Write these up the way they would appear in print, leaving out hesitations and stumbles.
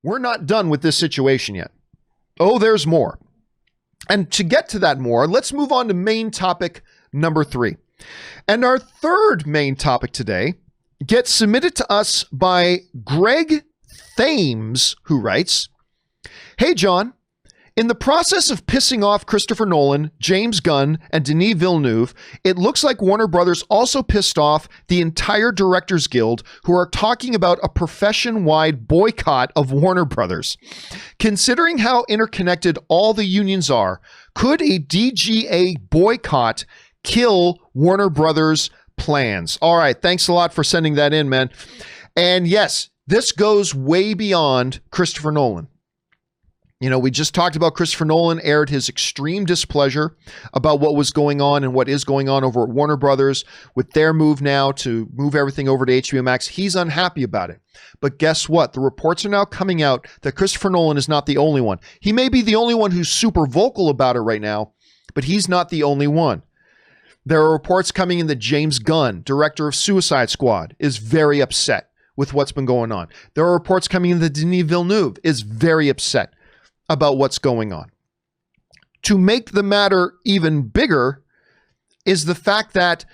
we're not done with this situation yet. Oh, there's more. And to get to that more, let's move on to main topic number 3. And our third main topic today gets submitted to us by Greg Thames, who writes, "Hey, John. In the process of pissing off Christopher Nolan, James Gunn, and Denis Villeneuve, it looks like Warner Brothers also pissed off the entire Directors Guild, who are talking about a profession-wide boycott of Warner Brothers. Considering how interconnected all the unions are, could a DGA boycott kill Warner Brothers' plans?" All right, thanks a lot for sending that in, man. And yes, this goes way beyond Christopher Nolan. You know, we just talked about Christopher Nolan aired his extreme displeasure about what was going on and what is going on over at Warner Brothers with their move now to move everything over to HBO Max. He's unhappy about it. But guess what? The reports are now coming out that Christopher Nolan is not the only one. He may be the only one who's super vocal about it right now, but he's not the only one. There are reports coming in that James Gunn, director of Suicide Squad, is very upset with what's been going on. There are reports coming in that Denis Villeneuve is very upset about what's going on. To make the matter even bigger is the fact that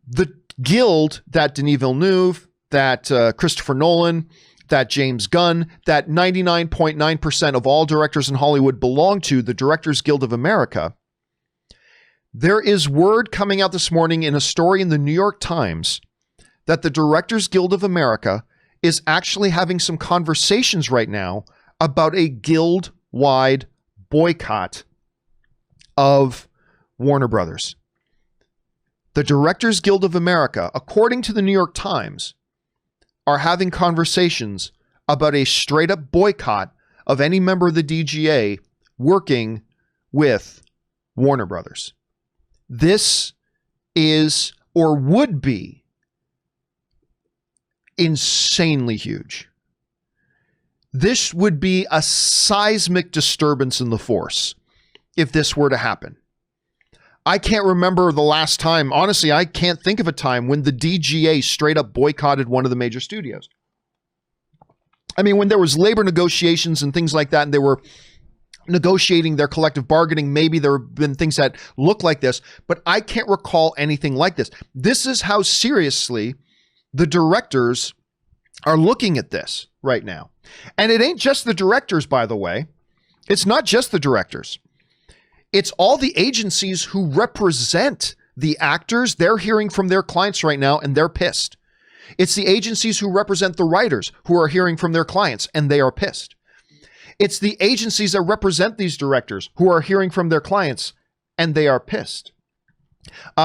the guild that Denis Villeneuve, that Christopher Nolan, that James Gunn, that 99.9% of all directors in Hollywood belong to, the Directors Guild of America, there is word coming out this morning in a story in the New York Times that the Directors Guild of America is actually having some conversations right now about a guild-wide boycott of Warner Brothers. The Directors Guild of America, according to the New York Times, are having conversations about a straight-up boycott of any member of the DGA working with Warner Brothers. This is, or would be, insanely huge. This would be a seismic disturbance in the force if this were to happen. I can't remember the last time, honestly, I can't think of a time when the DGA straight up boycotted one of the major studios. I mean, when there was labor negotiations and things like that, and they were negotiating their collective bargaining, maybe there have been things that look like this, but I can't recall anything like this. This is how seriously the directors are looking at this right now. And it ain't just the directors, by the way. It's not just the directors. It's all the agencies who represent the actors. They're hearing from their clients right now, and they're pissed. It's the agencies who represent the writers who are hearing from their clients, and they are pissed. It's the agencies that represent these directors who are hearing from their clients, and they are pissed.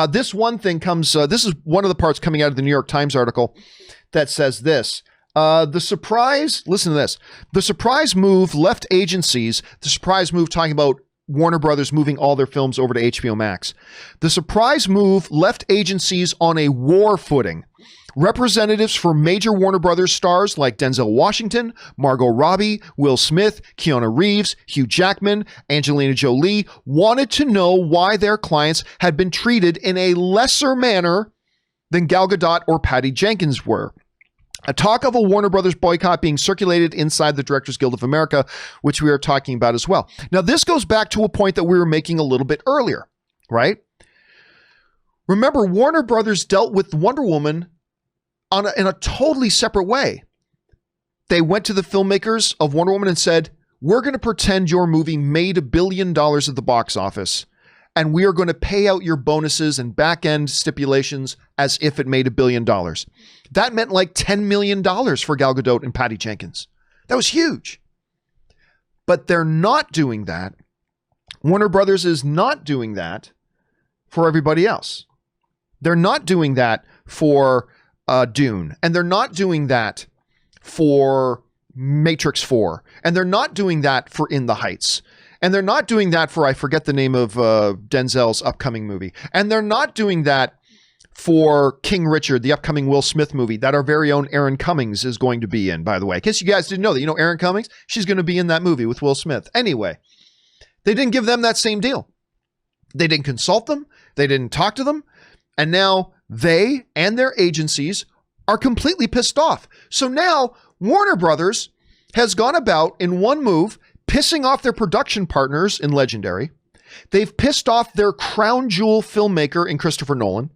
This one thing comes, this is one of the parts coming out of the New York Times article that says this. The surprise, listen to this. The surprise move left agencies, the surprise move talking about Warner Brothers moving all their films over to HBO Max. The surprise move left agencies on a war footing. Representatives for major Warner Brothers stars like Denzel Washington, Margot Robbie, Will Smith, Keanu Reeves, Hugh Jackman, Angelina Jolie wanted to know why their clients had been treated in a lesser manner than Gal Gadot or Patty Jenkins were. A talk of a Warner Brothers boycott being circulated inside the Directors Guild of America, which we are talking about as well. Now, this goes back to a point that we were making a little bit earlier, right? Remember, Warner Brothers dealt with Wonder Woman in a totally separate way. They went to the filmmakers of Wonder Woman and said, we're going to pretend your movie made $1 billion at the box office, and we are going to pay out your bonuses and back-end stipulations as if it made $1 billion. That meant like $10 million for Gal Gadot and Patty Jenkins. That was huge. But they're not doing that. Warner Brothers is not doing that for everybody else. They're not doing that for Dune. And they're not doing that for Matrix 4. And they're not doing that for In the Heights. And they're not doing that for, I forget the name of Denzel's upcoming movie. And they're not doing that for King Richard, the upcoming Will Smith movie that our very own Erin Cummings is going to be in, by the way. In case you guys didn't know that, you know Erin Cummings? She's going to be in that movie with Will Smith. Anyway, they didn't give them that same deal. They didn't consult them. They didn't talk to them. And now they and their agencies are completely pissed off. So now Warner Brothers has gone about in one move, pissing off their production partners in Legendary. They've pissed off their crown jewel filmmaker in Christopher Nolan.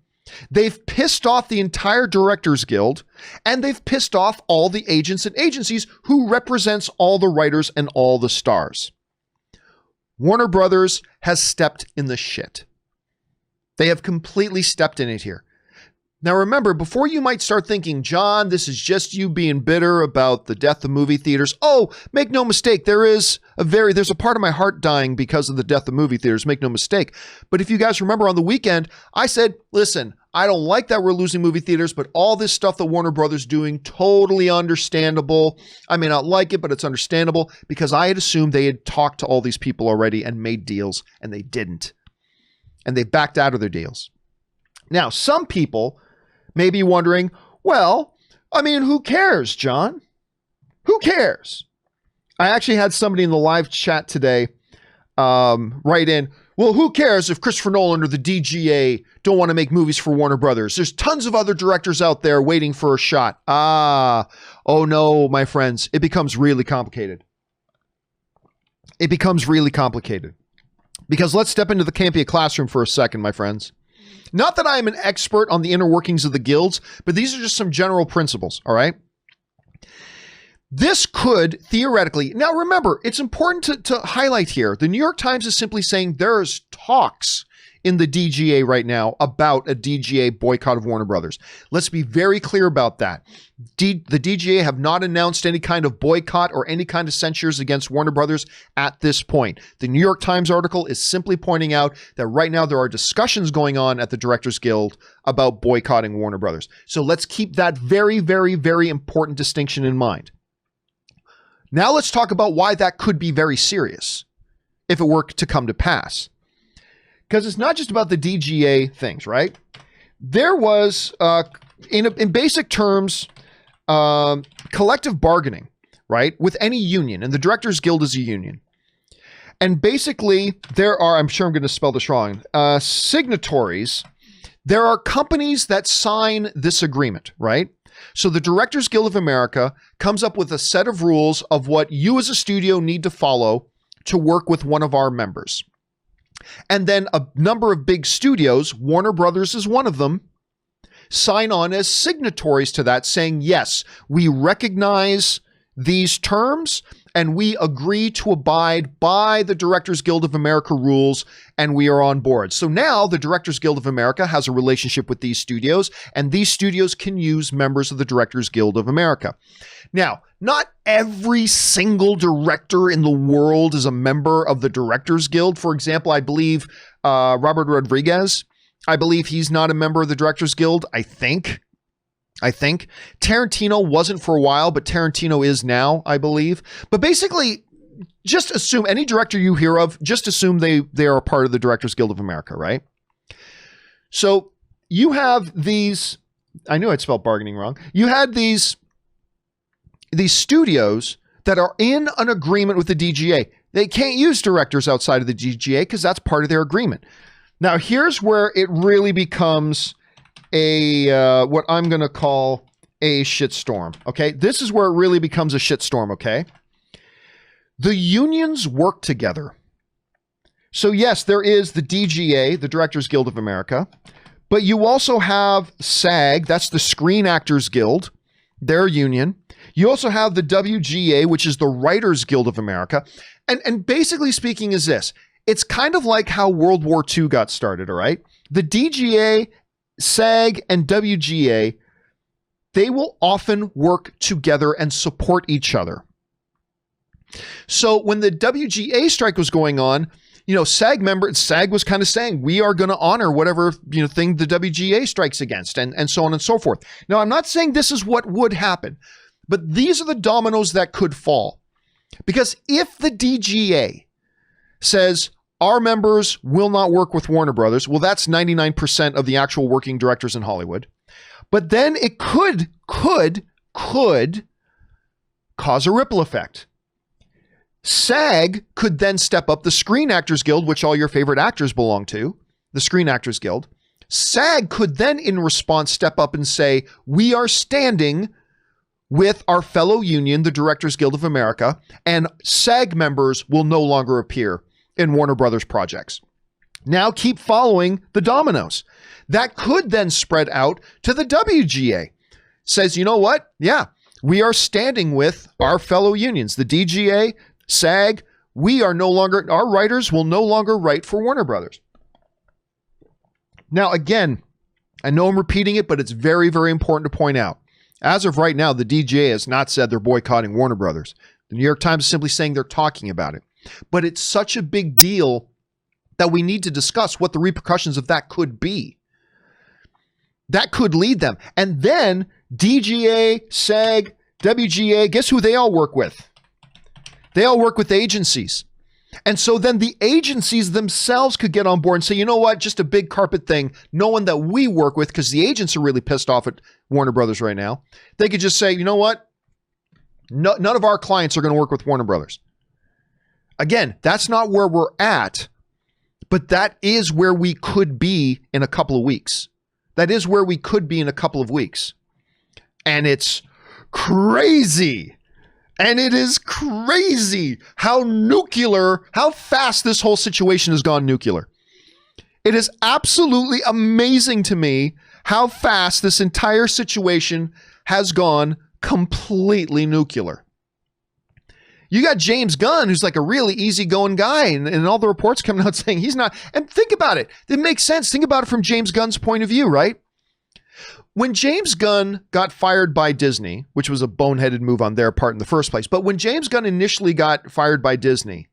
They've pissed off the entire Directors Guild, and they've pissed off all the agents and agencies who represents all the writers and all the stars. Warner Brothers has stepped in the shit. They have completely stepped in it here. Now remember, before you might start thinking, John, this is just you being bitter about the death of movie theaters. Oh, make no mistake, there's a part of my heart dying because of the death of movie theaters, make no mistake. But if you guys remember on the weekend, I said, listen, I don't like that we're losing movie theaters, but all this stuff that Warner Brothers doing, totally understandable. I may not like it, but it's understandable because I had assumed they had talked to all these people already and made deals, and they didn't. And they backed out of their deals. Now, some people may be wondering, well, I mean, who cares, John? Who cares? I actually had somebody in the live chat today write in, well, who cares if Christopher Nolan or the DGA don't want to make movies for Warner Brothers? There's tons of other directors out there waiting for a shot. Oh no, my friends, it becomes really complicated. It becomes really complicated. Because let's step into the Campea classroom for a second, my friends. Not that I am an expert on the inner workings of the guilds, but these are just some general principles, all right? This could theoretically, now remember, it's important to highlight here, the New York Times is simply saying there's talks in the DGA right now about a DGA boycott of Warner Brothers. Let's be very clear about that. The DGA have not announced any kind of boycott or any kind of censures against Warner Brothers at this point. The New York Times article is simply pointing out that right now there are discussions going on at the Directors Guild about boycotting Warner Brothers. So let's keep that very, very, very important distinction in mind. Now let's talk about why that could be very serious if it were to come to pass. Because it's not just about the DGA things, right? There was, in basic terms, collective bargaining, right? With any union, and the Directors Guild is a union. And basically, there are, I'm sure I'm going to spell this wrong, signatories. There are companies that sign this agreement, right? So the Directors Guild of America comes up with a set of rules of what you as a studio need to follow to work with one of our members. And then a number of big studios, Warner Brothers is one of them, sign on as signatories to that, saying, yes, we recognize these terms and we agree to abide by the Directors Guild of America rules, and we are on board. So now the Directors Guild of America has a relationship with these studios, and these studios can use members of the Directors Guild of America. Now, not every single director in the world is a member of the Directors Guild. For example, I believe Robert Rodriguez, I believe he's not a member of the Directors Guild, I think. Tarantino wasn't for a while, but Tarantino is now, I believe. But basically, just assume any director you hear of, just assume they are a part of the Directors Guild of America, right? So you have these, I knew I'd spelled bargaining wrong. You had these studios that are in an agreement with the DGA. They can't use directors outside of the DGA because that's part of their agreement. Now, here's where it really becomes a what I'm going to call a shitstorm, okay? This is where it really becomes a shitstorm, okay? The unions work together. So yes, there is the DGA, the Directors Guild of America, but you also have SAG, that's the Screen Actors Guild, their union. You also have the WGA, which is the Writers Guild of America. And basically speaking is this, it's kind of like how World War II got started, all right? The DGA, SAG, and WGA, they will often work together and support each other. So when the WGA strike was going on, you know, SAG was kind of saying, we are going to honor whatever, you know, thing the WGA strikes against, and so on and so forth. Now, I'm not saying this is what would happen, but these are the dominoes that could fall. Because if the DGA says, our members will not work with Warner Brothers, well, that's 99% of the actual working directors in Hollywood. But then it could cause a ripple effect. SAG could then step up, the Screen Actors Guild, which all your favorite actors belong to, the Screen Actors Guild. SAG could then, in response, step up and say, we are standing with our fellow union, the Directors Guild of America, and SAG members will no longer appear in Warner Brothers projects. Now keep following the dominoes. That could then spread out to the WGA. Says, you know what? Yeah, we are standing with our fellow unions, the DGA, SAG. Our writers will no longer write for Warner Brothers. Now, again, I know I'm repeating it, but it's very, very important to point out. As of right now, the DGA has not said they're boycotting Warner Brothers. The New York Times is simply saying they're talking about it. But it's such a big deal that we need to discuss what the repercussions of that could be. That could lead them. And then DGA, SAG, WGA, guess who they all work with? They all work with agencies. And so then the agencies themselves could get on board and say, you know what, just a big carpet thing, no one that we work with, because the agents are really pissed off at Warner Brothers right now. They could just say, you know what, none of our clients are going to work with Warner Brothers. Again, that's not where we're at, but that is where we could be in a couple of weeks. That is where we could be in a couple of weeks. And it's crazy. And it is crazy how fast this whole situation has gone nuclear. It is absolutely amazing to me how fast this entire situation has gone completely nuclear. You got James Gunn, who's like a really easygoing guy, and all the reports coming out saying he's not. And think about it. It makes sense. Think about it from James Gunn's point of view, right? When James Gunn got fired by Disney, which was a boneheaded move on their part in the first place, but when James Gunn initially got fired by Disney,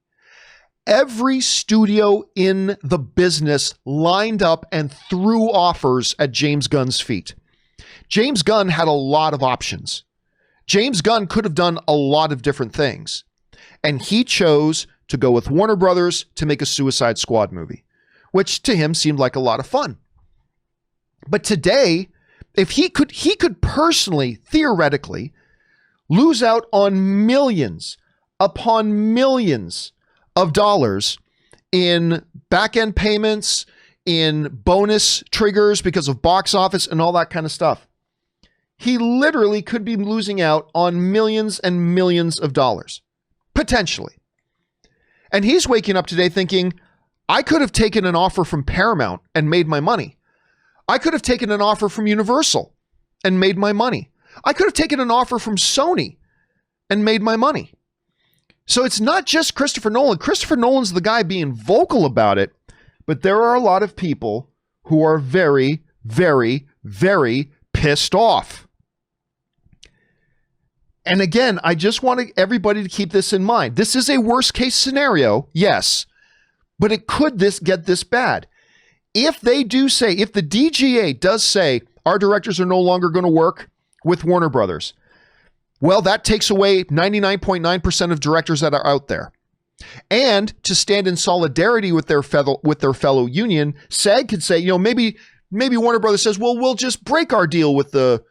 every studio in the business lined up and threw offers at James Gunn's feet. James Gunn had a lot of options. James Gunn could have done a lot of different things. And he chose to go with Warner Brothers to make a Suicide Squad movie, which to him seemed like a lot of fun. But today, if he could personally, theoretically, lose out on millions upon millions of dollars in back-end payments, in bonus triggers because of box office and all that kind of stuff. He literally could be losing out on millions and millions of dollars, potentially. And he's waking up today thinking, I could have taken an offer from Paramount and made my money. I could have taken an offer from Universal and made my money. I could have taken an offer from Sony and made my money. So it's not just Christopher Nolan. Christopher Nolan's the guy being vocal about it, but there are a lot of people who are very, very, very pissed off. And again, I just want everybody to keep this in mind. This is a worst case scenario, yes, but it could get this bad. If they do say, if the DGA does say our directors are no longer going to work with Warner Brothers, well, that takes away 99.9% of directors that are out there. And to stand in solidarity with their fellow union, SAG could say, maybe Warner Brothers says, well, we'll just break our deal with the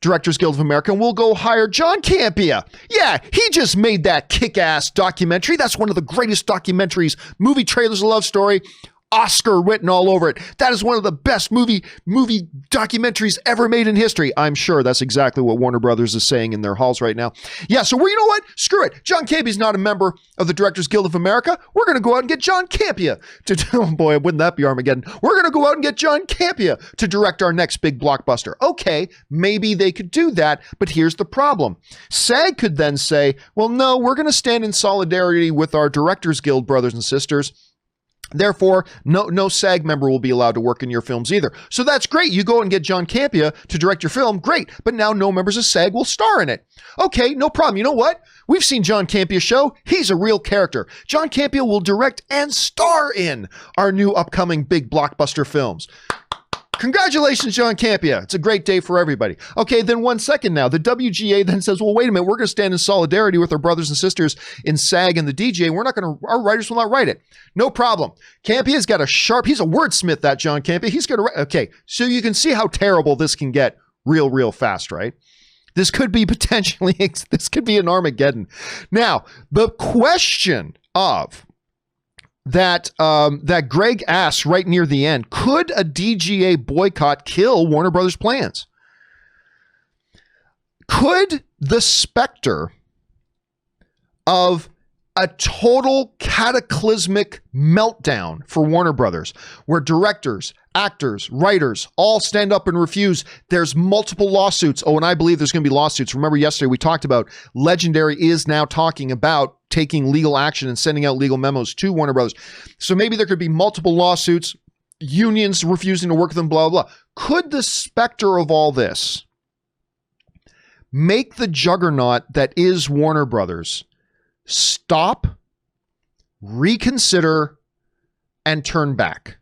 Directors Guild of America and we'll go hire John Campea. Yeah, he just made that kick-ass documentary. That's one of the greatest documentaries, movie trailers, a love story. Oscar written all over it. That is one of the best movie documentaries ever made in history. I'm sure that's exactly what Warner Brothers is saying in their halls right now. Yeah, so you know what? Screw it. John Campea's not a member of the Directors Guild of America. We're going to go out and get John Campea to, oh boy, wouldn't that be Armageddon? We're going to go out and get John Campea to direct our next big blockbuster. Okay, maybe they could do that, but here's the problem. SAG could then say, well, no, we're going to stand in solidarity with our Directors Guild brothers and sisters. Therefore, no SAG member will be allowed to work in your films either. So that's great. You go and get John Campea to direct your film. Great. But now no members of SAG will star in it. Okay, no problem. You know what? We've seen John Campea Show. He's a real character. John Campea will direct and star in our new upcoming big blockbuster films. Congratulations, John Campea. It's a great day for everybody. Okay, then 1 second now. The WGA then says, well, wait a minute. We're going to stand in solidarity with our brothers and sisters in SAG and the DJ. Our writers will not write it. No problem. Campea's got he's a wordsmith, that John Campea. He's going to write. Okay, so you can see how terrible this can get real fast, right? This could be this could be an Armageddon. Now, the question of that Greg asked right near the end, could a DGA boycott kill Warner Brothers plans? Could the specter of a total cataclysmic meltdown for Warner Brothers, where directors, actors, writers all stand up and refuse? There's multiple lawsuits. Oh, and I believe there's going to be lawsuits. Remember yesterday we talked about Legendary is now talking about taking legal action and sending out legal memos to Warner Brothers. So maybe there could be multiple lawsuits, unions refusing to work with them, blah, blah, blah. Could the specter of all this make the juggernaut that is Warner Brothers stop, reconsider, and turn back?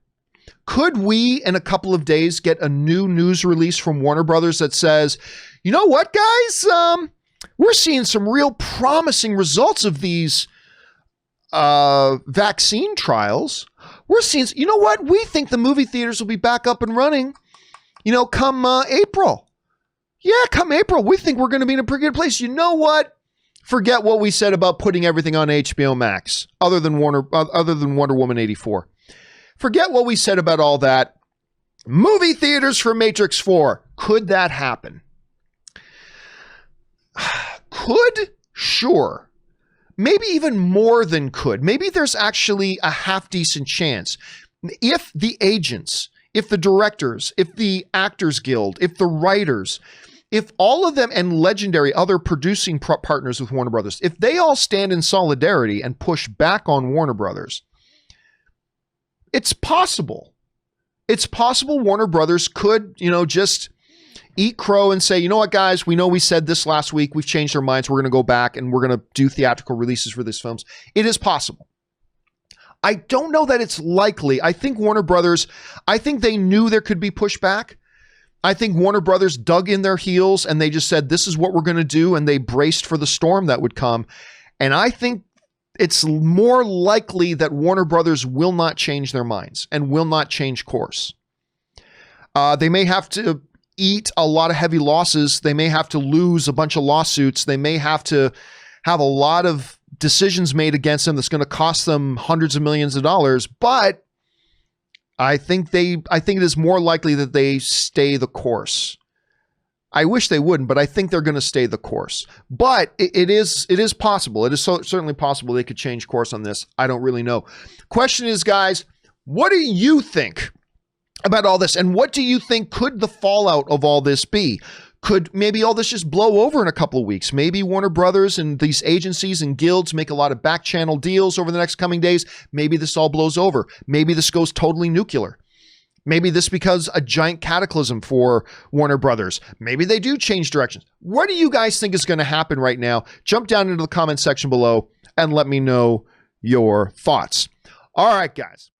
Could we, in a couple of days, get a new news release from Warner Brothers that says, you know what, guys? We're seeing some real promising results of these vaccine trials. We're seeing, you know what? We think the movie theaters will be back up and running, come April. Yeah, come April. We think we're going to be in a pretty good place. You know what? Forget what we said about putting everything on HBO Max, other than Wonder Woman 84. Forget what we said about all that. Movie theaters for Matrix 4. Could that happen? Could? Sure. Maybe even more than could. Maybe there's actually a half decent chance. If the agents, if the directors, if the Actors Guild, if the writers, if all of them and Legendary, other producing partners with Warner Brothers, if they all stand in solidarity and push back on Warner Brothers, it's possible. It's possible Warner Brothers could, just eat crow and say, you know what, guys, we know we said this last week. We've changed our minds. We're going to go back and we're going to do theatrical releases for these films. It is possible. I don't know that it's likely. I think Warner Brothers, I think they knew there could be pushback. I think Warner Brothers dug in their heels and they just said, this is what we're going to do. And they braced for the storm that would come. And I think it's more likely that Warner Brothers will not change their minds and will not change course. They may have to eat a lot of heavy losses. They may have to lose a bunch of lawsuits. They may have to have a lot of decisions made against them that's going to cost them hundreds of millions of dollars. But I think it is more likely that they stay the course. I wish they wouldn't, but I think they're going to stay the course. But it is possible. It is certainly possible they could change course on this. I don't really know. Question is, guys, what do you think about all this? And what do you think could the fallout of all this be? Could maybe all this just blow over in a couple of weeks? Maybe Warner Brothers and these agencies and guilds make a lot of back channel deals over the next coming days. Maybe this all blows over. Maybe this goes totally nuclear. Maybe this becomes a giant cataclysm for Warner Brothers. Maybe they do change directions. What do you guys think is going to happen right now? Jump down into the comment section below and let me know your thoughts. All right, guys.